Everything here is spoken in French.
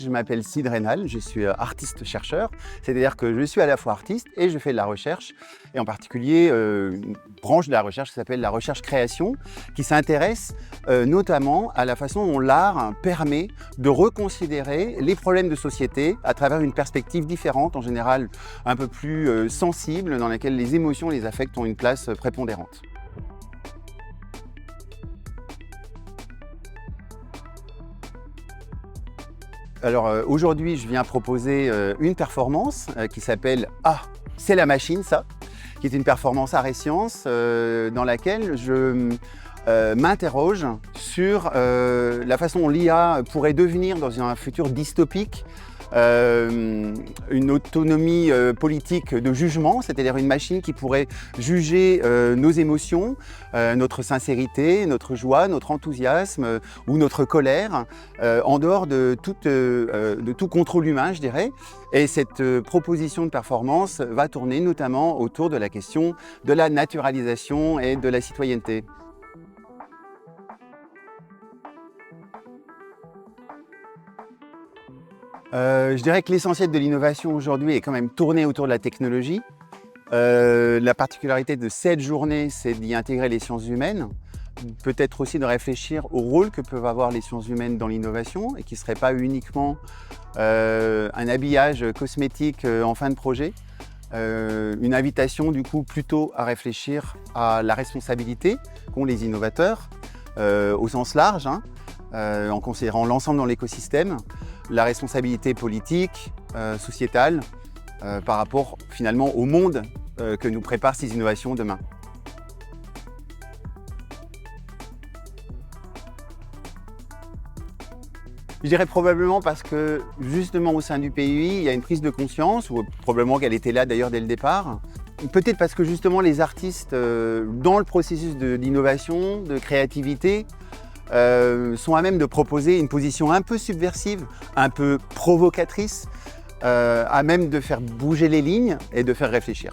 Je m'appelle Sid Reynal, je suis artiste-chercheur, c'est-à-dire que je suis à la fois artiste et je fais de la recherche, et en particulier une branche de la recherche qui s'appelle la recherche-création, qui s'intéresse notamment à la façon dont l'art permet de reconsidérer les problèmes de société à travers une perspective différente, en général un peu plus sensible, dans laquelle les émotions et les affects ont une place prépondérante. Alors aujourd'hui, je viens proposer une performance qui s'appelle « Ah, c'est la machine, ça !» qui est une performance art et sciences dans laquelle je m'interroge sur la façon dont l'IA pourrait devenir dans un futur dystopique une autonomie politique de jugement, c'est-à-dire une machine qui pourrait juger nos émotions, notre sincérité, notre joie, notre enthousiasme ou notre colère, en dehors de tout contrôle humain, je dirais. Et cette proposition de performance va tourner notamment autour de la question de la naturalisation et de la citoyenneté. Je dirais que l'essentiel de l'innovation aujourd'hui est quand même tourné autour de la technologie. La particularité de cette journée, c'est d'y intégrer les sciences humaines, peut-être aussi de réfléchir au rôle que peuvent avoir les sciences humaines dans l'innovation et qui ne serait pas uniquement un habillage cosmétique en fin de projet. Une invitation du coup plutôt à réfléchir à la responsabilité qu'ont les innovateurs au sens large, en considérant l'ensemble dans l'écosystème, la responsabilité politique, sociétale, par rapport finalement au monde que nous préparent ces innovations demain. Je dirais probablement parce que justement au sein du PUI, il y a une prise de conscience, ou probablement qu'elle était là d'ailleurs dès le départ. Peut-être parce que justement les artistes, dans le processus d'innovation, de créativité, sont à même de proposer une position un peu subversive, un peu provocatrice, à même de faire bouger les lignes et de faire réfléchir.